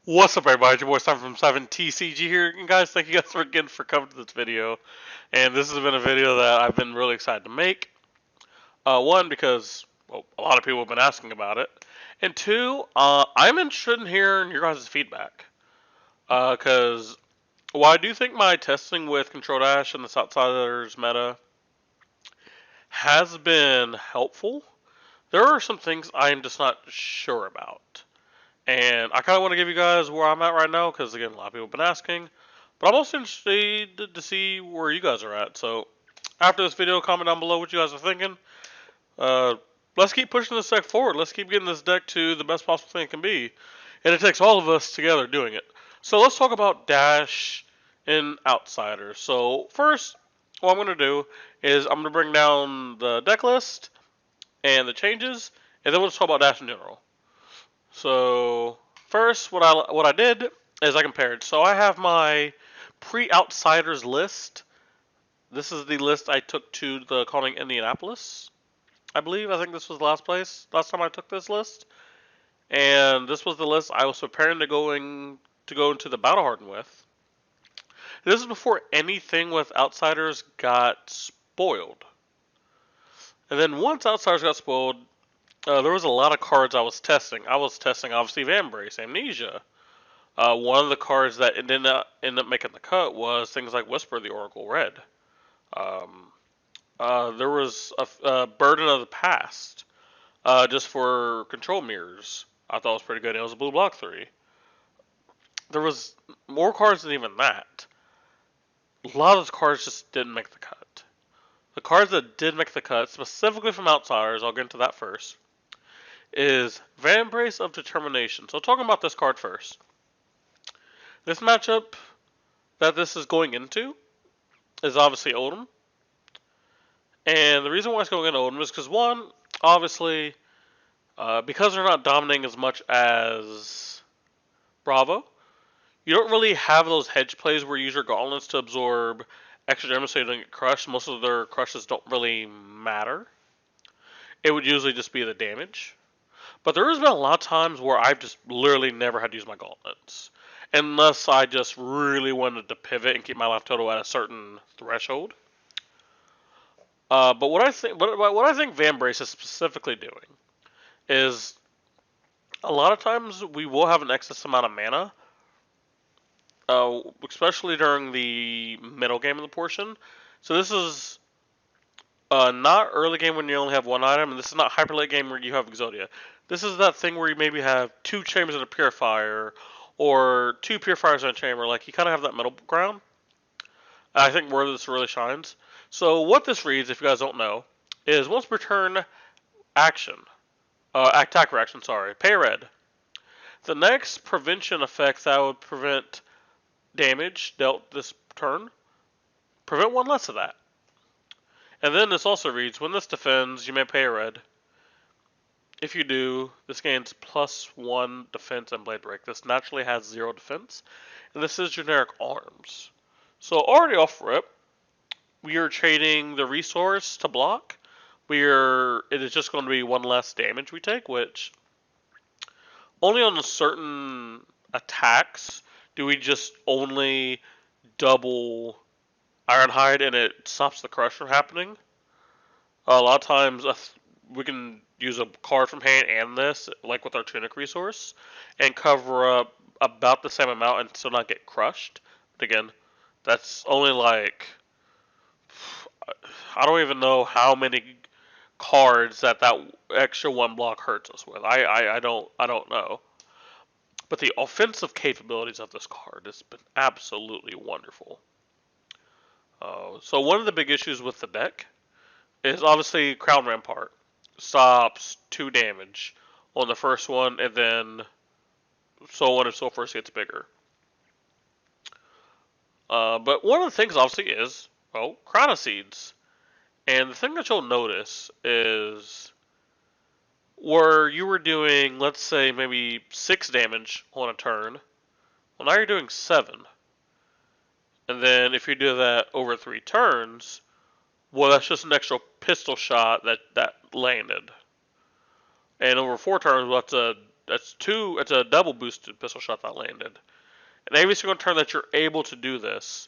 What's up, everybody? It's your boy Simon from 7TCG here, and guys, thank you guys again for coming to this video. And this has been a video that I've been really excited to make. One, because a lot of people have been asking about it, and two, I'm interested in hearing your guys' feedback. Because while I do think my testing with Control Dash and the Outsiders meta has been helpful, there are some things I am just not sure about. And I kind of want to give you guys where I'm at right now because, again, a lot of people have been asking. But I'm also interested to see where you guys are at. So after this video, comment down below what you guys are thinking. Uh, let's keep pushing this deck forward. Let's keep getting this deck to the best possible thing it can be. And it takes all of us together doing it. So let's talk about Dash and Outsiders. So first, what I'm going to do is I'm going to bring down the deck list and the changes. And then we'll just talk about Dash in general. So first, what I did is I compared. So I have my pre-Outsiders list. This is the list I took to the Calling Indianapolis. I believe. I think this was last time I took this list. And this was the list I was preparing to go into the Battle Hardened with. This is before anything with Outsiders got spoiled. And then once Outsiders got spoiled, there was a lot of cards I was testing. I was testing, obviously, Vambrace, Amnesia. One of the cards that did not end up making the cut was things like Whisper the Oracle Red. Um, there was a Burden of the Past, just for control mirrors. I thought it was pretty good. It was a blue block 3. There was more cards than even that. A lot of those cards just didn't make the cut. The cards that did make the cut, specifically from Outsiders, I'll get into that first, is Vambrace of Determination. So talking about this card first. This matchup that this is going into is obviously Oldhim. And the reason why it's going into Oldhim is because, one, obviously, because they're not dominating as much as Bravo, you don't really have those hedge plays where you use your gauntlets to absorb extra damage so you don't get crushed. Most of their crushes don't really matter. It would usually just be the damage. But there has been a lot of times where I've just literally never had to use my gauntlets. Unless I just really wanted to pivot and keep my life total at a certain threshold. But what I think Vambrace is specifically doing is a lot of times we will have an excess amount of mana, especially during the middle game of the portion. So this is not early game when you only have one item, and this is not hyper late game where you have Exodia. This is that thing where you maybe have 2 chambers and a purifier, or 2 purifiers in a chamber. Like, you kind of have that middle ground. I think where this really shines. So what this reads, if you guys don't know, is once per turn action, attack reaction, sorry, pay red. The next prevention effect that would prevent damage dealt this turn, prevent 1 less of that. And then this also reads, when this defends, you may pay a red. If you do, this gains +1 defense and blade break. This naturally has 0 defense, and this is generic arms. So already off rip, we are trading the resource to block. It is just going to be 1 less damage we take, which only on certain attacks do we just only double Ironhide and it stops the crush from happening. A lot of times we can use a card from hand and this, like with our Tunic resource, and cover up about the same amount and still not get crushed. But again, that's only like, I don't even know how many cards that extra 1 block hurts us with. I don't know. But the offensive capabilities of this card has been absolutely wonderful. So one of the big issues with the deck is obviously Crown Rampart. Stops 2 damage on the first one, and then so on and so forth gets bigger. But one of the things obviously is, well, Chronoseeds. And the thing that you'll notice is where you were doing, let's say, maybe 6 damage on a turn, well, now you're doing 7. And then if you do that over 3 turns, well, that's just an extra pistol shot that landed. And over 4 turns, well, that's a that's two. It's a double boosted pistol shot that landed. And every single turn that you're able to do this,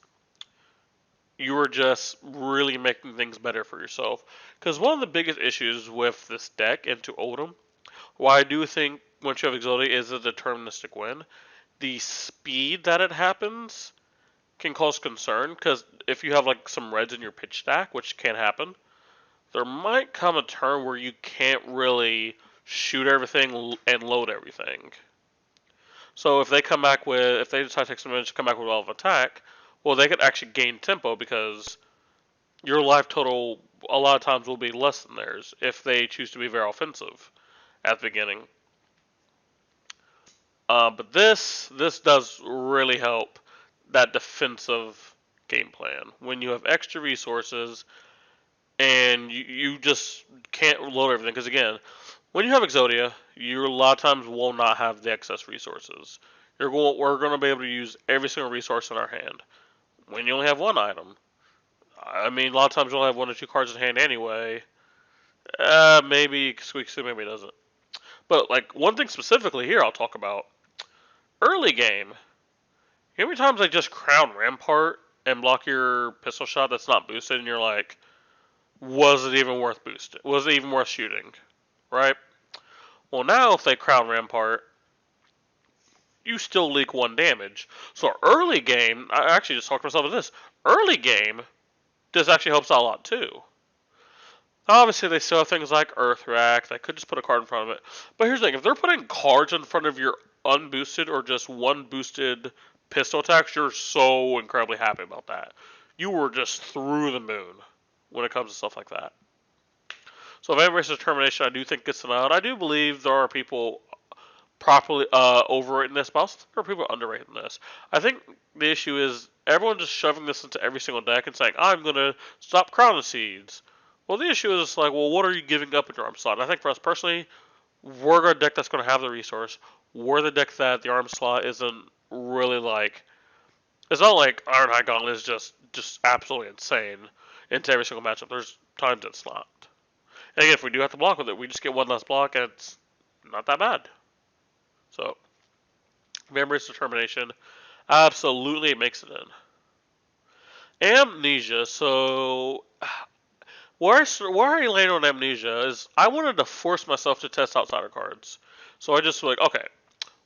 you are just really making things better for yourself. Because one of the biggest issues with this deck into Oldhim, why I do think once you have Exodia is a deterministic win, the speed that it happens can cause concern. Because if you have like some reds in your pitch stack, which can happen, there might come a turn where you can't really shoot everything and load everything. So if they come back with, if they decide to take some damage to come back with a lot of attack, well, they could actually gain tempo because your life total a lot of times will be less than theirs if they choose to be very offensive at the beginning. But this does really help that defensive game plan when you have extra resources and you just can't load everything. Because again, when you have Exodia, you a lot of times will not have the excess resources. We're going to be able to use every single resource in our hand. When you only have one item, I mean, a lot of times you'll have one or two cards in hand anyway. Maybe squeaks in, maybe it doesn't. But like one thing specifically here, I'll talk about early game. How many times I just crown Rampart and block your pistol shot that's not boosted, and you're like, was it even worth boosting? Was it even worth shooting? Right? Well, now if they crown Rampart, you still leak 1 damage. So early game, I actually just talked myself into this. Early game, this actually helps out a lot too. Obviously, they still have things like Earthrack. They could just put a card in front of it. But here's the thing. If they're putting cards in front of your unboosted or just one boosted pistol attacks, you're so incredibly happy about that. You were just through the moon when it comes to stuff like that. So if Embrace's Determination, I do think gets them out. I do believe there are people properly overrating this, but also there are people underrating this. I think the issue is everyone just shoving this into every single deck and saying, I'm going to stop Crown Seeds. Well, the issue is like, well, what are you giving up in your arm slot? And I think for us personally, we're a deck that's going to have the resource. We're the deck that the arm slot isn't really like. It's not like Ironhide Gauntlet is just absolutely insane into every single matchup. There's times it's not. And again, if we do have to block with it, we just get one less block, and it's not that bad. So, Memory's Determination, absolutely it makes it in. Amnesia, so where I land on Amnesia is I wanted to force myself to test outsider cards. So I just like, okay,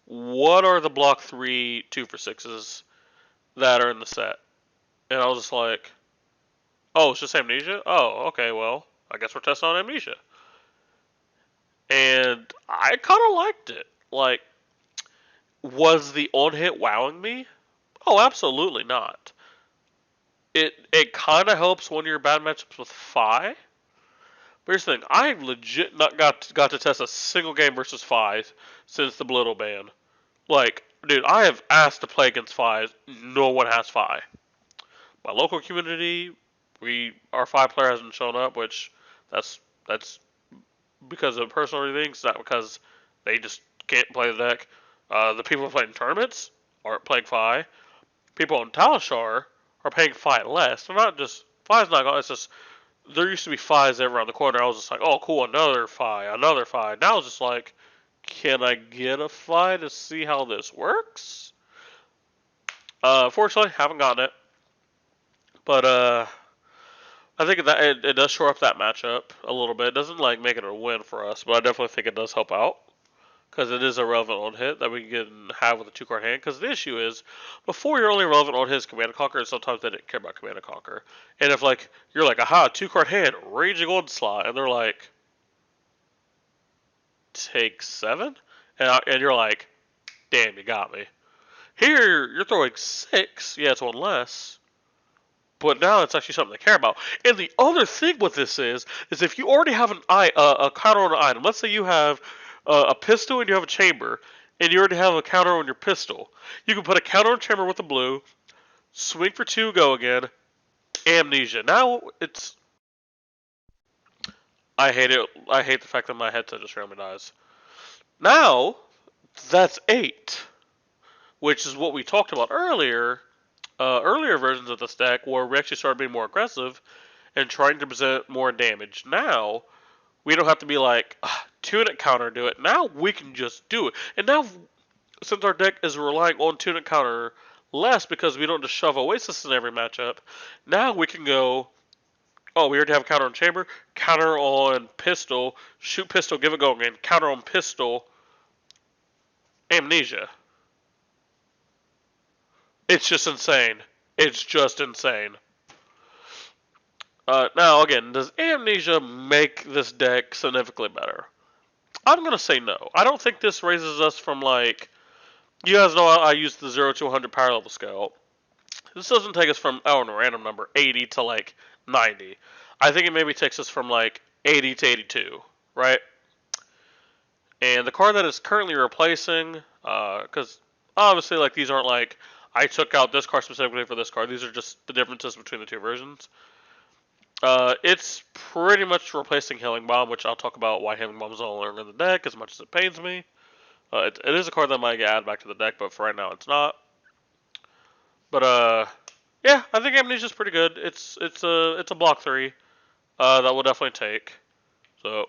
what are the block 3 2-for-6s that are in the set? And I was just like, oh, it's just Amnesia? Oh, okay, well, I guess we're testing on Amnesia. And I kind of liked it. Like, was the on-hit wowing me? Oh, absolutely not. It kind of helps when you're bad matchups with Fi. But here's the thing, I've legit not got to test a single game versus Fi since the Blittle ban. Like, dude, I have asked to play against Fi. No one has Fi. My local community, our Fi player hasn't shown up, which that's because of personal reasons, not because they just can't play the deck. The people playing tournaments aren't playing Fi. People on Talishar are paying Fi less. They're not just Fi's not gone. It's just there used to be Fi's every around the corner. I was just like, oh cool, another Fi. Now it's just like, can I get a Fi to see how this works? Fortunately, haven't gotten it. But I think that it does shore up that matchup a little bit. It doesn't like make it a win for us, but I definitely think it does help out. Because it is a relevant on hit that we can have with a 2-card hand. Because the issue is, before you're only relevant on hit is Command and Conquer, and sometimes they didn't care about Command and Conquer. And if like you're like, aha, 2-card hand, Raging Onslaught, and they're like, take 7, and you're like, damn, you got me. Here you're throwing 6, yeah, it's one less, but now it's actually something to care about. And the other thing with this is if you already have a counter on an item, let's say you have a pistol and you have a chamber, and you already have a counter on your pistol. You can put a counter on chamber with the blue, swing for 2, go again, Amnesia. Now it's... I hate it. I hate the fact that my headset just randomly dies. Now, that's 8. Which is what we talked about earlier. Earlier versions of this deck where we actually started being more aggressive and trying to present more damage. Now, We don't have to be like, Tunic counter do it. Now we can just do it. And now, since our deck is relying on Tunic counter less because we don't just shove Oasis in every matchup, now we can go, oh, we already have counter on Chamber, counter on Pistol, shoot Pistol, give it go again, counter on Pistol, Amnesia. It's just insane. It's just insane. Now, again, does Amnesia make this deck significantly better? I'm going to say no. I don't think this raises us from, like, you guys know I use the 0 to 100 power level scale. This doesn't take us from, I don't know, random number, 80 to, like, 90. I think it maybe takes us from, like, 80 to 82, right? And the card that is currently replacing, because obviously, like, these aren't like, I took out this card specifically for this card. These are just the differences between the two versions. It's pretty much replacing Healing Bomb, which I'll talk about why Healing Bomb is no longer in the deck, as much as it pains me. It is a card that might get added back to the deck, but for right now, it's not. But yeah, I think Amnesia is pretty good. It's a block 3 that we'll definitely take. So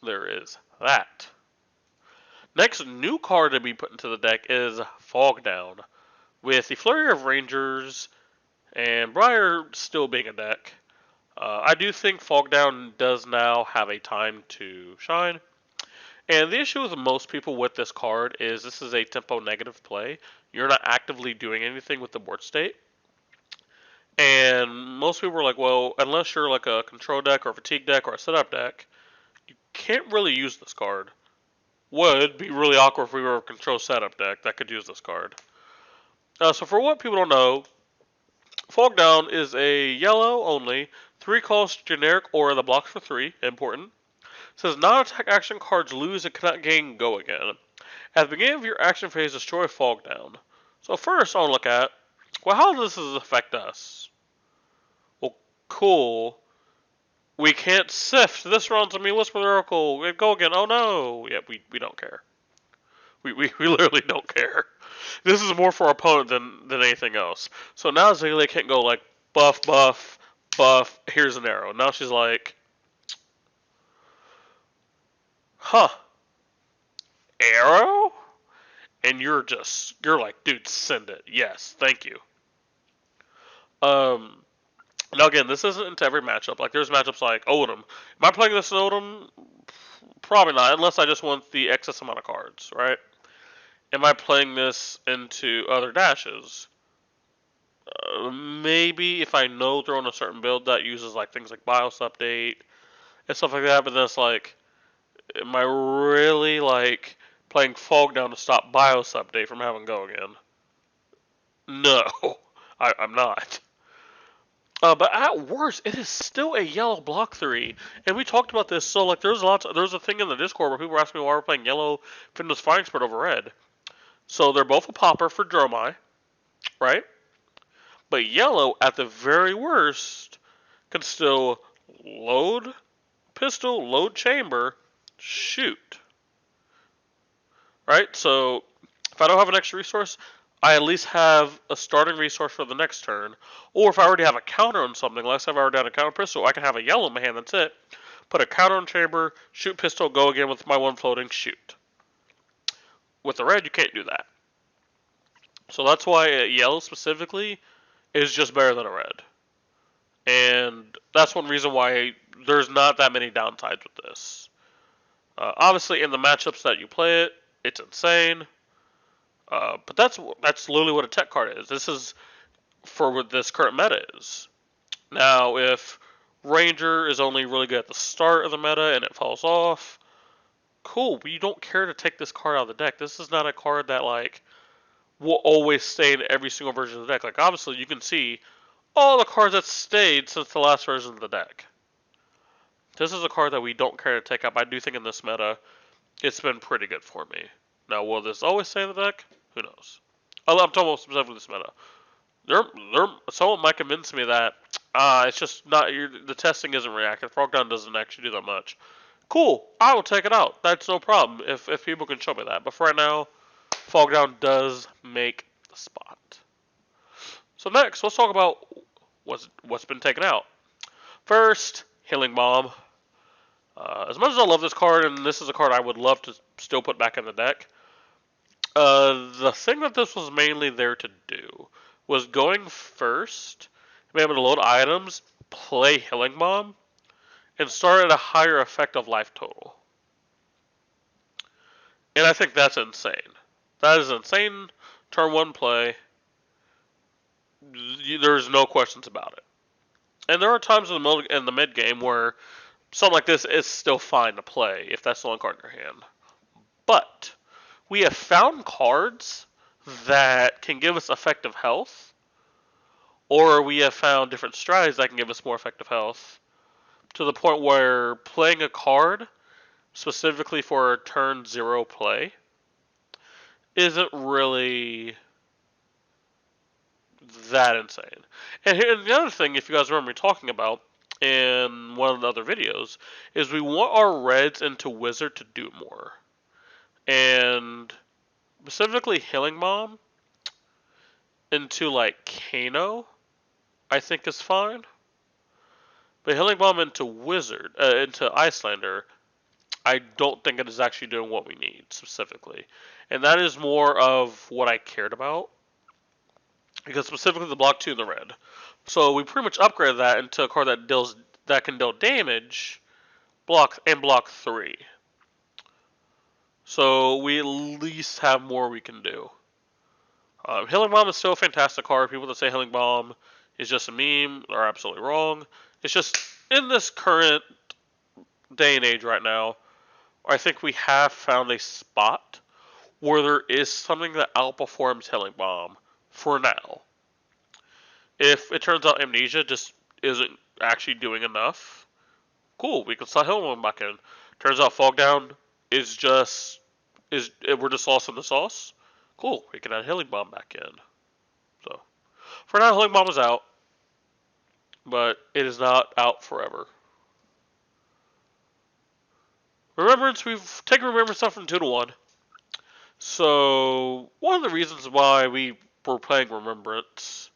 there is that. Next new card to be put into the deck is Fog Down, with the Flurry of Rangers and Briar still being a deck. I do think Fog Down does now have a time to shine. And the issue with most people with this card is this is a tempo negative play. You're not actively doing anything with the board state. And most people are like, well, unless you're like a control deck or a fatigue deck or a setup deck, you can't really use this card. Would be really awkward if we were a control setup deck that could use this card. So for what people don't know, Fog Down is a yellow only, 3-cost generic aura that blocks for 3, important. It says non-attack action cards lose and cannot gain go again. At the beginning of your action phase, destroy Fog Down. So first I'll look at, well, how does this affect us? Well, cool. We can't sift. This runs on me, Whisper the Oracle, go again. Oh no. Yeah, we don't care. We literally don't care. This is more for our opponent than anything else. So now Zaylee can't go like buff, buff, buff, here's an arrow. Now she's like, huh, arrow? And you're like, dude, send it. Yes, thank you. Now again, this isn't into every matchup. Like there's matchups like Odom. Am I playing this in Odom? Probably not, unless I just want the excess amount of cards, right? Am I playing this into other dashes? Maybe if I know they're on a certain build that uses like things like BIOS update and stuff like that, but then it's like, am I really like playing Fog Down to stop BIOS update from having go again? No, I'm not. But at worst, it is still a yellow block 3, and we talked about this. So like, there's a thing in the Discord where people were asking me why we're playing yellow Fitness Fighting Spirit over red. So they're both a popper for Dromai, right? But yellow, at the very worst, can still load pistol, load chamber, shoot. Right? So if I don't have an extra resource, I at least have a starting resource for the next turn. Or if I already have a counter on something, let's say I've already done a counter pistol, I can have a yellow in my hand, that's it. Put a counter on chamber, shoot pistol, go again with my one floating, shoot. With the red, you can't do that. So that's why yellow specifically is just better than a red. And that's one reason why there's not that many downsides with this. Obviously, in the matchups that you play it, it's insane. But that's literally what a tech card is. This is for what this current meta is. Now, if Ranger is only really good at the start of the meta and it falls off, cool. But you don't care to take this card out of the deck. This is not a card that like will always stay in every single version of the deck. Like obviously, you can see all the cards that stayed since the last version of the deck. This is a card that we don't care to take up. I do think in this meta, it's been pretty good for me. Now, will this always stay in the deck? Who knows? I'm talking about specifically this meta. Someone might convince me that it's just not the testing isn't reactive. Frog Down doesn't actually do that much. Cool, I will take it out. That's no problem if people can show me that. But for right now, Fog Down does make the spot. So next, let's talk about what's been taken out. First, Healing Bomb. As much as I love this card, and this is a card I would love to still put back in the deck, the thing that this was mainly there to do was going first, be able to load items, play Healing Bomb, and start at a higher effective life total. And I think that's insane. That is insane turn 1 play. There's no questions about it. And there are times in the mid game where something like this is still fine to play if that's the only card in your hand. But we have found cards that can give us effective health, or we have found different strategies that can give us more effective health, to the point where playing a card specifically for a turn 0 play isn't really that insane. And here, the other thing, if you guys remember me talking about in one of the other videos, is we want our reds into Wizard to do more. And specifically Healing Bomb into like Kano, I think is fine. But Healing Bomb into Wizard, into Iyslander, I don't think it is actually doing what we need specifically. And that is more of what I cared about. Because specifically the block 2 in the red. So we pretty much upgraded that into a card that can deal damage, block 3. So we at least have more we can do. Healing Bomb is still a fantastic card. People that say Healing Bomb is just a meme are absolutely wrong. It's just in this current day and age right now, I think we have found a spot where there is something that outperforms Healing Bomb for now. If it turns out Amnesia just isn't actually doing enough, cool, we can slot Healing Bomb back in. Turns out Fog Down is we're just lost in the sauce. Cool, we can add Healing Bomb back in. So for now, Healing Bomb is out, but it is not out forever. Remembrance, we've taken Remembrance up from 2 to 1. So one of the reasons why we were playing Remembrance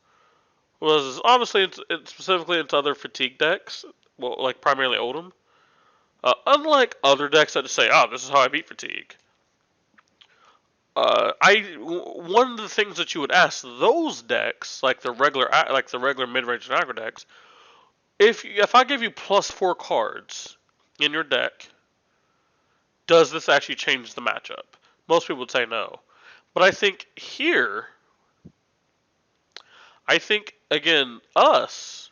was obviously it's specifically into other fatigue decks, well, like primarily Odin. Unlike other decks that just say, "Oh, this is how I beat fatigue." One of the things that you would ask those decks, like the regular mid-range and aggro decks, if I give you +4 cards in your deck, does this actually change the matchup? Most people would say no, but I think here, again us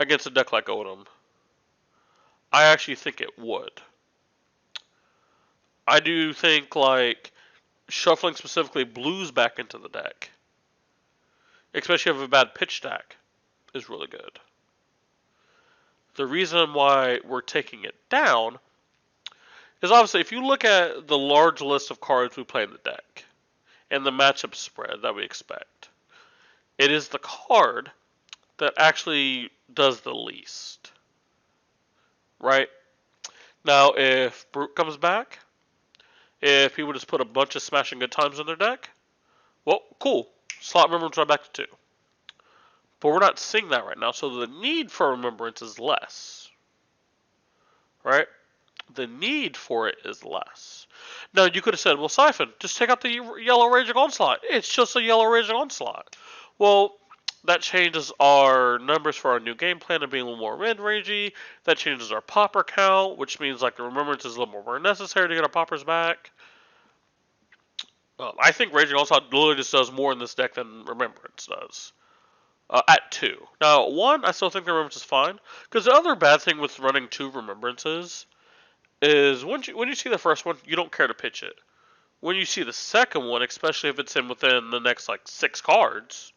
against a deck like Odin, I actually think it would. I do think like shuffling specifically blues back into the deck, especially if you have a bad pitch stack, is really good. The reason why we're taking it down is obviously if you look at the large list of cards we play in the deck and the matchup spread that we expect, it is the card that actually does the least. Right? Now, if Brute comes back, if people just put a bunch of Smashing Good Times in their deck, well, cool. Slot Remembrance right back to 2. But we're not seeing that right now, so the need for Remembrance is less. Right? The need for it is less. Now, you could have said, well, Siphon, just take out the Yellow Raging Onslaught. It's just a Yellow Raging Onslaught. Well, that changes our numbers for our new game plan to being a little more mid-rangey. That changes our popper count, which means like the Remembrance is a little more necessary to get our poppers back. I think Raging Onslaught literally just does more in this deck than Remembrance does. At 2. Now, 1, I still think the Remembrance is fine. Because the other bad thing with running 2 Remembrances is when you see the first one, you don't care to pitch it. When you see the second one, especially if it's in within the next like 6 cards,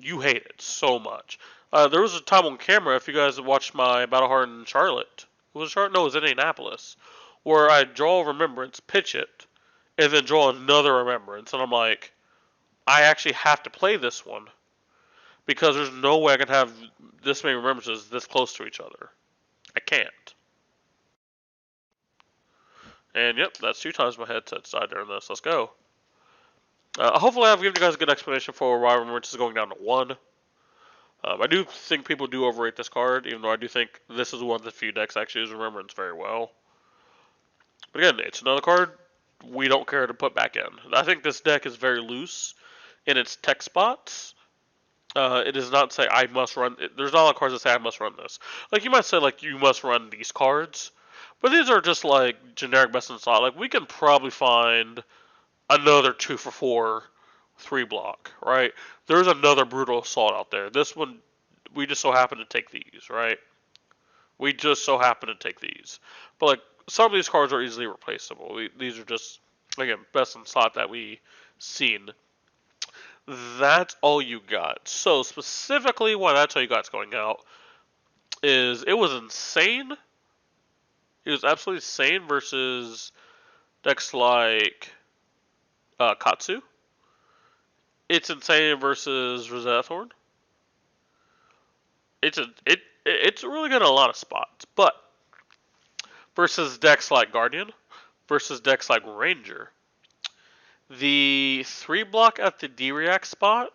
you hate it so much. There was a time on camera, if you guys watched my Battle Hard in Charlotte, it was Charlotte? No, it was Indianapolis, where I draw a Remembrance, pitch it, and then draw another Remembrance, and I'm like, I actually have to play this one because there's no way I can have this many Remembrances this close to each other. I can't. And yep, that's 2 times my headset died during this. Let's go. Hopefully I've given you guys a good explanation for why Remembrance is going down to 1. I do think people do overrate this card, even though I do think this is one of the few decks actually use Remembrance very well. But again, it's another card we don't care to put back in. I think this deck is very loose in its tech spots. It does not say I must run. There's not a lot of cards that say I must run this. Like you might say like you must run these cards, but these are just like generic best in slot. Like we can probably find another 2 for 4 3 block, right? There's another brutal assault out there. This one we just so happen to take these, right? We just so happen to take these. But like some of these cards are easily replaceable. These are just again best in slot that we seen. That's all you got. So specifically why that's all you got's going out is it was insane. It was absolutely insane versus decks like Katsu. It's insane versus Rosetta Thorn. It's really good in a lot of spots, but versus decks like Guardian, versus decks like Ranger, the 3 block at the D-React spot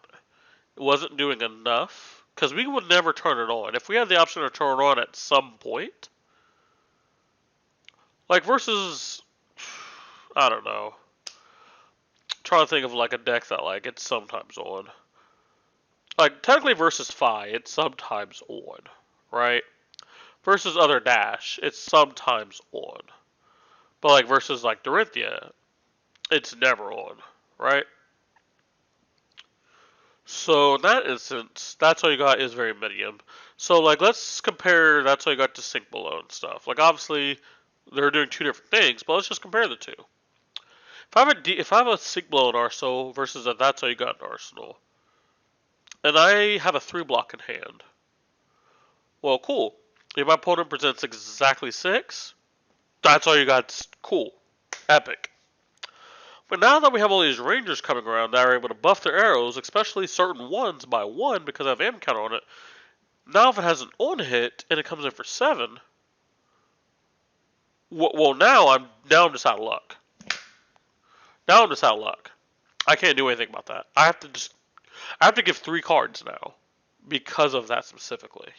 wasn't doing enough because we would never turn it on. If we had the option to turn it on at some point, like versus, I don't know, I'm trying to think of like a deck that like it's sometimes on. Like technically versus Fi, it's sometimes on, right? Versus other Dash, it's sometimes on. But like versus like Dorinthia, it's never on, right? So in that instance, that's all you got is very medium. So like let's compare that's all you got to Sink Below and stuff. Like obviously they're doing two different things, but let's just compare the two. If I have a Sink Below in Arsenal versus a That's All You Got in Arsenal, and I have a 3 block in hand, well, cool. If my opponent presents exactly 6, that's all you got. Cool, epic. But now that we have all these Rangers coming around that are able to buff their arrows, especially certain ones by 1 because I have am counter on it, now if it has an on hit and it comes in for 7, well now I'm just out of luck. Now I'm just out of luck. I can't do anything about that. I have to give 3 cards now because of that specifically.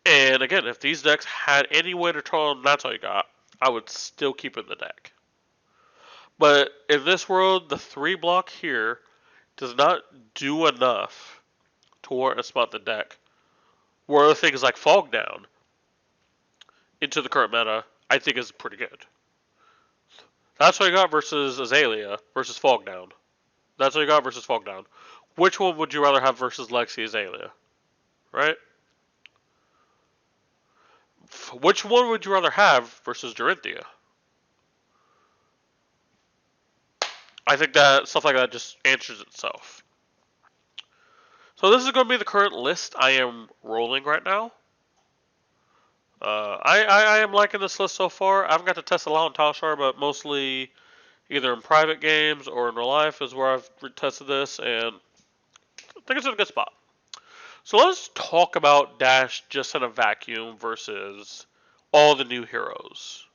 And again, if these decks had any way to turn on That's All You Got, I would still keep it in the deck. But in this world, the 3 block here does not do enough to warrant a spot in the deck. Where other things like Fog Down into the current meta, I think is pretty good. That's what you got versus Azalea versus Fog Down. That's what you got versus Fog Down. Which one would you rather have versus Lexi Azalea? Right? Which one would you rather have versus Dorinthia? I think that stuff like that just answers itself. So this is going to be the current list I am rolling right now. I am liking this list so far. I haven't got to test a lot on Talishar, but mostly either in private games or in real life is where I've tested this, and I think it's in a good spot. So let's talk about Dash just in a vacuum versus all the new heroes.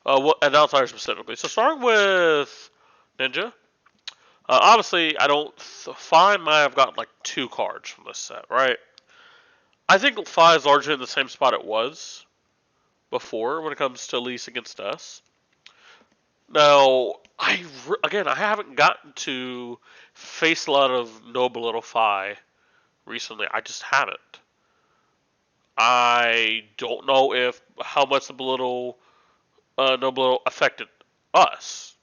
And Outsiders specifically. So starting with Ninja. Obviously, I don't find I've gotten like 2 cards from this set, right? I think Fi is largely in the same spot it was before when it comes to Elise against us. Now, I haven't gotten to face a lot of Noble Little Fi recently. I just haven't. I don't know if how much the Noble Little affected us.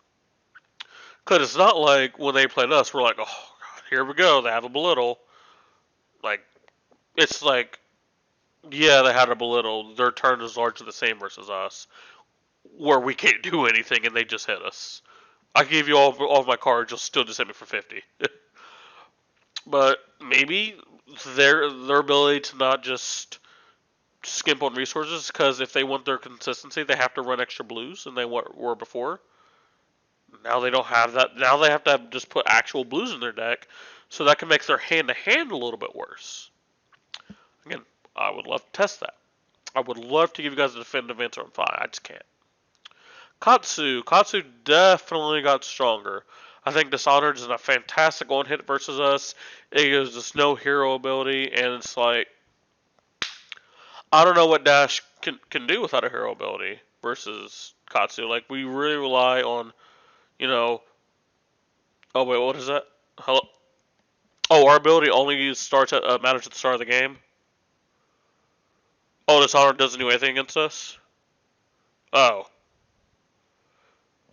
Because it's not like when they played us, we're like, oh, God, here we go, they have a Belittle. Like, it's like, yeah, they had a Belittle. Their turn is largely the same versus us, where we can't do anything and they just hit us. I give you all of my cards, you'll still just hit me for 50. But maybe their ability to not just skimp on resources, because if they want their consistency, they have to run extra blues than they were before. Now they don't have that. Now they have to just put actual blues in their deck, so that can make their hand-to-hand a little bit worse. Again, I would love to test that. I would love to give you guys a definitive answer on Fi. I just can't. Katsu definitely got stronger. I think Dishonored is a fantastic one hit versus us. It gives us no hero ability, and it's like I don't know what Dash can do without a hero ability versus Katsu. Like we really rely on, you know. Oh wait, what is that? Hello. Oh, our ability only starts at matters at the start of the game. Oh, Dishonored doesn't do anything against us. Oh.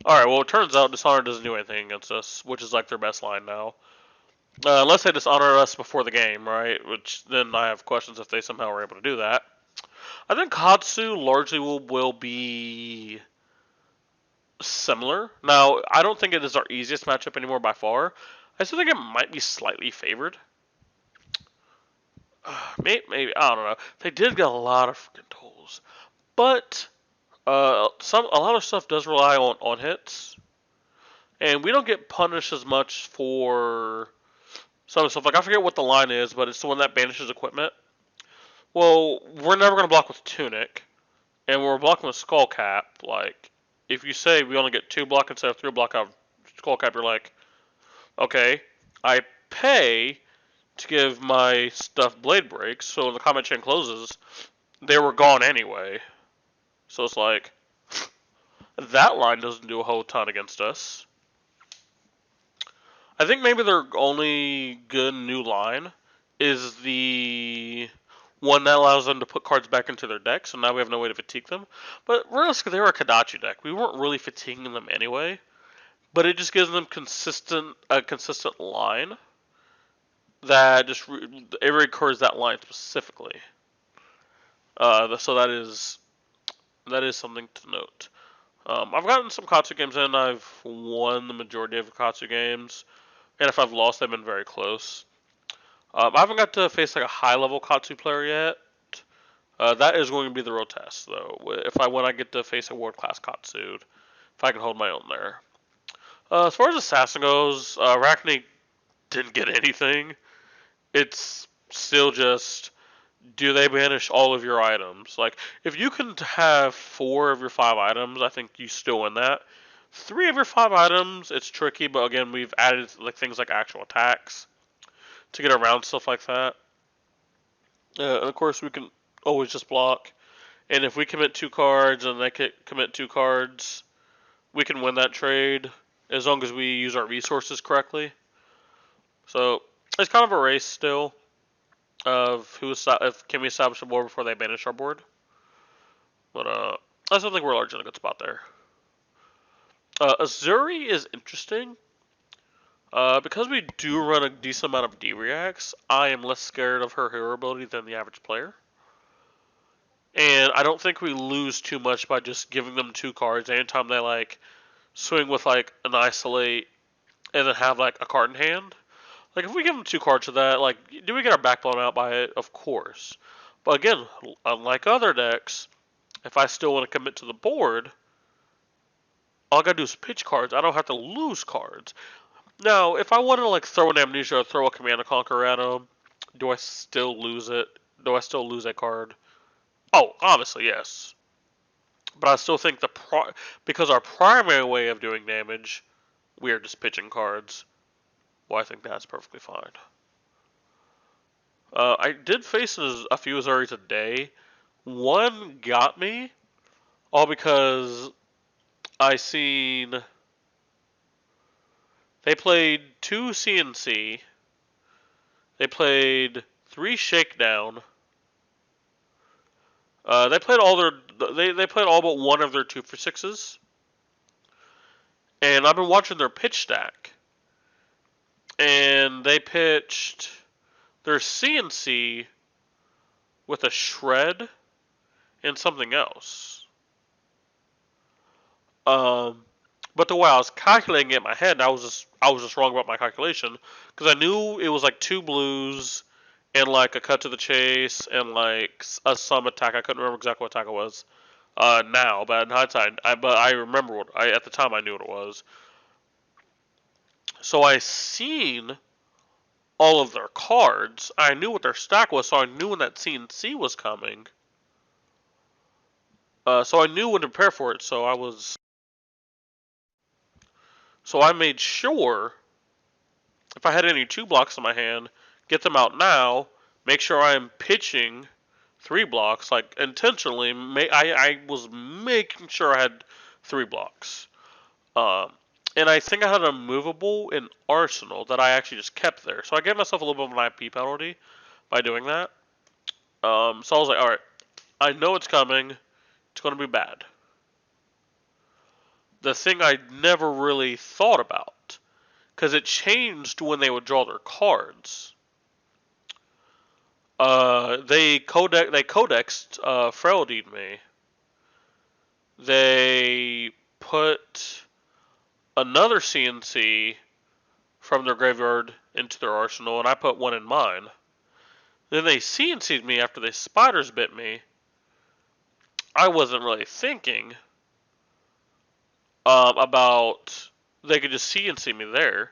Alright, well, it turns out Dishonored doesn't do anything against us, which is like their best line now. Unless they dishonor us before the game, right? Which then I have questions if they somehow were able to do that. I think Katsu largely will be similar. Now, I don't think it is our easiest matchup anymore by far. I still think it might be slightly favored. Maybe I don't know. They did get a lot of freaking tools, but a lot of stuff does rely on hits, and we don't get punished as much for some stuff. Like I forget what the line is, but it's the one that banishes equipment. Well, we're never gonna block with Tunic, and we're blocking with Skull Cap. Like if you say we only get 2 block instead of 3 block out of Skull Cap, you're like, okay, I pay to give my stuff blade breaks, so when the combat chain closes, they were gone anyway. So it's like that line doesn't do a whole ton against us. I think maybe their only good new line is the one that allows them to put cards back into their deck, so now we have no way to fatigue them. But realistically, they were a Kadachi deck. We weren't really fatiguing them anyway, but it just gives them a consistent line that just it recurs that line specifically. So that is something to note. I've gotten some Katsu games in. I've won the majority of Katsu games, and if I've lost, they've been very close. I haven't got to face like a high level Katsu player yet. That is going to be the real test, though. When I get to face a world class Katsu, if I can hold my own there. As far as Assassin goes, Arachne didn't get anything. It's still just, do they banish all of your items? Like, if you can have 4 of your 5 items, I think you still win that. 3 of your 5 items, it's tricky, but again, we've added like things like actual attacks to get around stuff like that. And of course, we can always just block. And if we commit 2 cards and they commit 2 cards, we can win that trade as long as we use our resources correctly. So it's kind of a race still of can we establish a board before they banish our board. But I still think we're largely in a good spot there. Azuri is interesting. Because we do run a decent amount of D-Reacts, I am less scared of her hero ability than the average player. And I don't think we lose too much by just giving them 2 cards anytime they like swing with like an isolate and then have like a card in hand. Like if we give them 2 cards to that, like do we get our back blown out by it? Of course. But again, unlike other decks, if I still want to commit to the board, all I gotta do is pitch cards. I don't have to lose cards. Now, if I want to like throw an Amnesia or throw a Command and Conquer at them, do I still lose it? Do I still lose that card? Oh, obviously yes. But I still think because our primary way of doing damage, we are just pitching cards. Well, I think that's perfectly fine. I did face a few Azuris a day. One got me, all because I seen they played 2 CNC. They played 3 Shakedown. They played all but one of their 2 for 6s. And I've been watching their pitch stack. And they pitched their CNC with a shred and something else. But the way I was calculating it in my head, I was just wrong about my calculation because I knew it was like 2 blues and like a cut to the chase and like a some attack. I couldn't remember exactly what attack it was now, but in hindsight, I remember at the time I knew what it was. So I seen all of their cards. I knew what their stack was, so I knew when that CNC was coming. So I knew when to prepare for it. So So I made sure, if I had any 2 blocks in my hand, get them out now, make sure I am pitching 3 blocks, like intentionally, I was making sure I had 3 blocks. Um, and I think I had a movable in Arsenal that I actually just kept there. So I gave myself a little bit of an IP penalty by doing that. So I was like, alright, I know it's coming. It's going to be bad. The thing I never really thought about, because it changed when they would draw their cards. They codexed Fereldened me. They put another CNC from their graveyard into their arsenal, and I put one in mine. Then they CNC'd me after the spiders bit me. I wasn't really thinking about they could just CNC me there.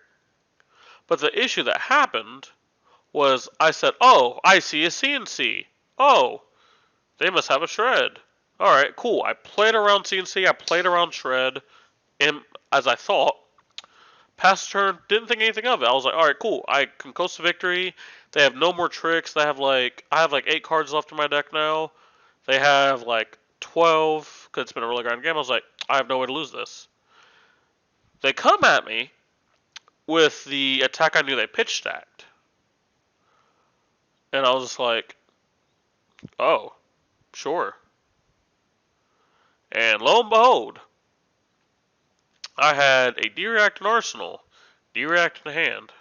But the issue that happened was I said, oh, I see a CNC. Oh, they must have a shred. Alright, cool. I played around CNC, I played around shred, and as I thought, past turn, didn't think anything of it. I was like, alright, cool. I can coast to victory. They have no more tricks. I have like 8 cards left in my deck now. They have like 12, because it's been a really grind game. I was like, I have no way to lose this. They come at me with the attack I knew they pitch stacked. And I was just like, oh, sure. And lo and behold, I had a D-React in Arsenal, D-React in hand.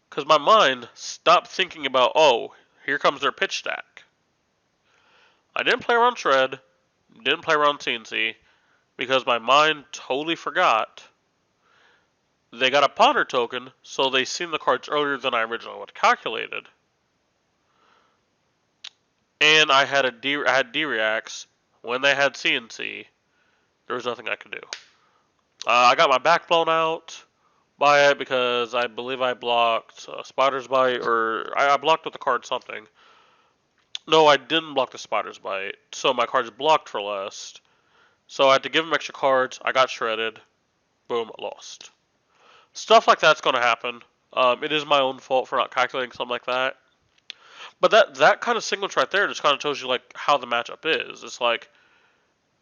Because my mind stopped thinking about, oh, here comes their pitch stack. I didn't play around Shred, didn't play around CNC, because my mind totally forgot. They got a ponder token, so they seen the cards earlier than I originally had calculated. And I had D-Reacts. When they had CNC, there was nothing I could do. I got my back blown out by it because I believe I blocked Spider's Bite, or I blocked with the card something. No, I didn't block the Spider's Bite, so my cards blocked for less. So I had to give them extra cards. I got shredded. Boom, lost. Stuff like that's going to happen. It is my own fault for not calculating something like that. But that kind of sequence right there just kind of tells you like how the matchup is. It's like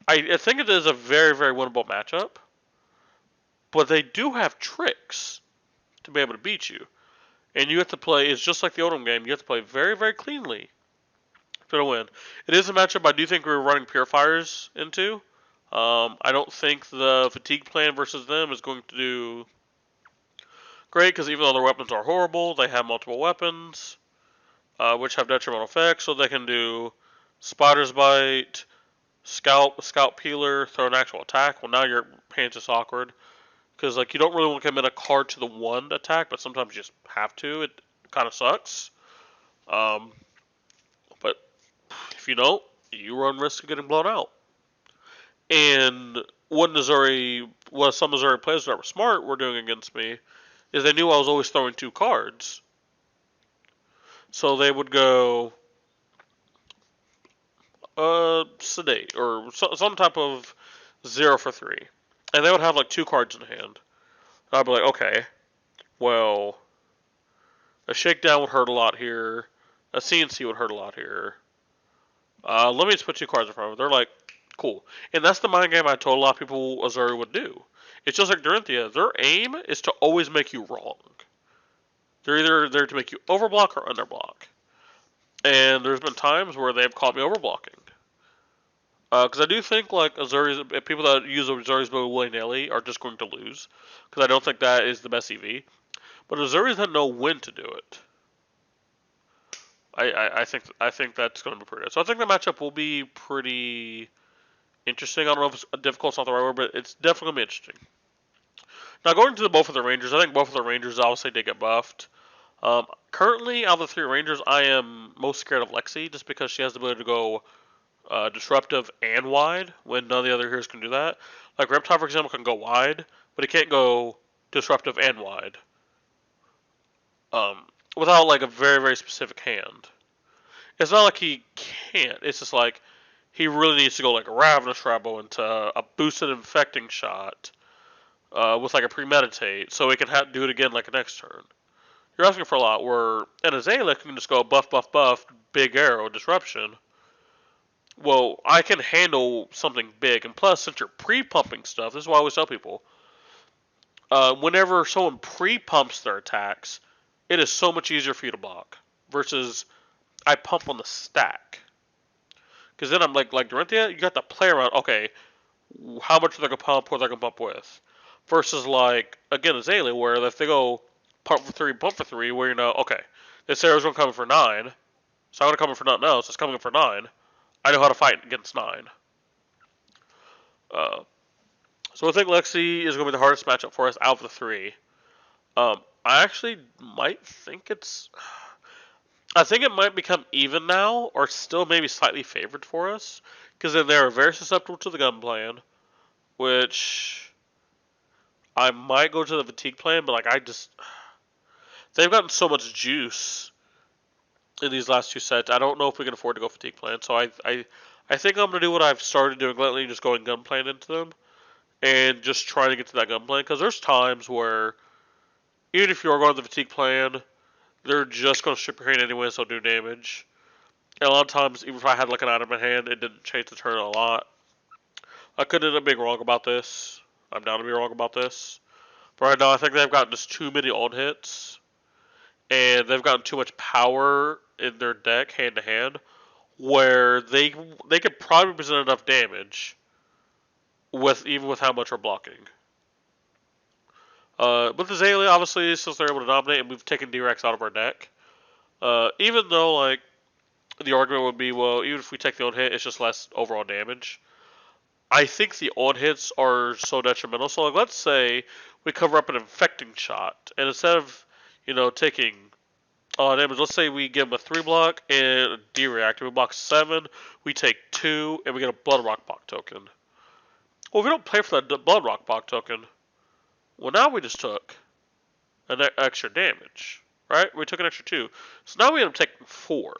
I think it is a very, very winnable matchup, but they do have tricks to be able to beat you, and you have to play. It's just like the Odom game. You have to play very, very cleanly to win. It is a matchup I do think we were running Purifiers into. I don't think the Fatigue plan versus them is going to do great, because even though their weapons are horrible, they have multiple weapons, which have detrimental effects, so they can do Spider's Bite, Scalp Peeler, throw an actual attack. Well, now your hands is awkward, because like you don't really want to commit a card to the one attack, but sometimes you just have to. It kind of sucks. But if you don't, you run risk of getting blown out. And what some Missouri players that were smart were doing against me is they knew I was always throwing 2 cards. So they would go sedate or some type of 0 for 3. And they would have like 2 cards in hand. And I'd be like, okay, well, a shakedown would hurt a lot here. A CNC would hurt a lot here. Let me just put 2 cards in front of them. They're like, cool. And that's the mind game I told a lot of people Azuri would do. It's just like Dorinthia. Their aim is to always make you wrong. They're either there to make you overblock or underblock. And there's been times where they've caught me overblocking. Because I do think like people that use Azuri's bow willy-nilly are just going to lose. Because I don't think that is the best EV. But Azuri's that know when to do it. I think that's going to be pretty good. So I think the matchup will be pretty interesting. I don't know if it's difficult, not the right word, but it's definitely going to be interesting. Now, going to both of the Rangers, I think both of the Rangers obviously did get buffed. Currently, out of the 3 Rangers, I am most scared of Lexi, just because she has the ability to go disruptive and wide, when none of the other heroes can do that. Like Reptile, for example, can go wide, but it can't go disruptive and wide. Without like a very, very specific hand. It's not like he can't, it's just like he really needs to go like a Ravenous Rabble into a boosted infecting shot with like a premeditate, so it can do it again like a next turn. You're asking for a lot. Where an Azalea can just go buff, buff, buff, big arrow, disruption. Well, I can handle something big, and plus, since you're pre-pumping stuff, this is why I always tell people: whenever someone pre-pumps their attacks, it is so much easier for you to block versus I pump on the stack. Because then I'm like Dorinthia, you got to play around. Okay, how much are they gonna pump? What they're gonna pump with? Versus like again Azalea, where if they go pump for three, where you know, okay, this arrow's gonna come in for 9, so I'm gonna come in for nothing else. It's coming in for 9. I know how to fight against 9. Uh, so I think Lexi is gonna be the hardest matchup for us out of the 3. I actually might think it's. I think it might become even now, or still maybe slightly favored for us, because then they're very susceptible to the gun plan, which I might go to the fatigue plan, but like they've gotten so much juice in these last 2 sets. I don't know if we can afford to go fatigue plan, so I think I'm gonna do what I've started doing lately, just going gun plan into them, and just trying to get to that gun plan, because there's times where even if you're going to the fatigue plan, they're just gonna strip your hand anyway, so do damage. And a lot of times, even if I had like an item in hand, it didn't change the turn a lot. I could end up being wrong about this. I'm down to be wrong about this. But right now, I think they've gotten just too many on hits, and they've gotten too much power in their deck hand to hand, where they could probably present enough damage with even with how much we're blocking. With Azalea, obviously, since they're able to dominate, and we've taken D-Rex out of our deck, even though like the argument would be, well, even if we take the on hit, it's just less overall damage. I think the on hits are so detrimental. So like, let's say we cover up an infecting shot, and instead of taking damage, let's say we give them a 3 block and a D-react. We block 7, we take 2, and we get a Blood Rock Bog token. Well, if we don't play for that Blood Rock Bog token, well, now we just took an extra damage, right? We took an extra 2. So now we end up taking 4,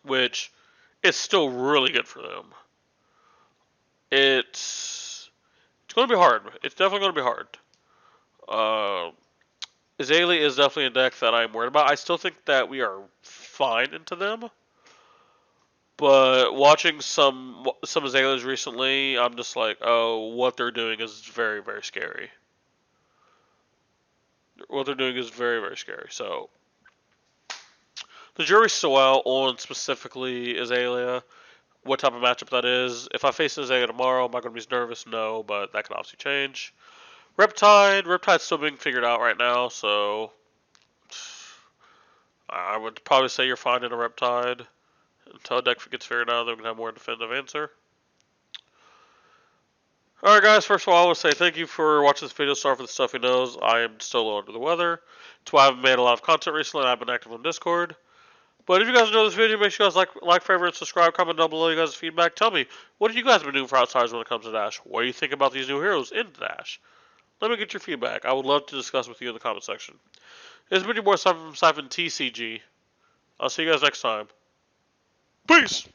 which is still really good for them. It's going to be hard. It's definitely going to be hard. Azalea is definitely a deck that I'm worried about. I still think that we are fine into them, but watching some Azaleas recently, I'm just like, oh, what they're doing is very, very scary. What they're doing is very, very scary. So the jury's still out on specifically Azalea, what type of matchup that is. If I face Azalea tomorrow, am I going to be nervous? No, but that can obviously change. Riptide's still being figured out right now, so I would probably say you're fine in a Riptide until a deck gets figured out. Then we can have more definitive answer. Alright guys, first of all I want to say thank you for watching this video. Sorry for the stuff he knows. I am still a little under the weather. That's why I haven't made a lot of content recently. I've been active on Discord. But if you guys enjoyed this video, make sure you guys like, favorite, and subscribe. Comment down below you guys' feedback. Tell me, what have you guys been doing for Outsiders when it comes to Dash? What do you think about these new heroes in Dash? Let me get your feedback. I would love to discuss with you in the comment section. This has been your boy Siphon from Siphon TCG. I'll see you guys next time. Peace!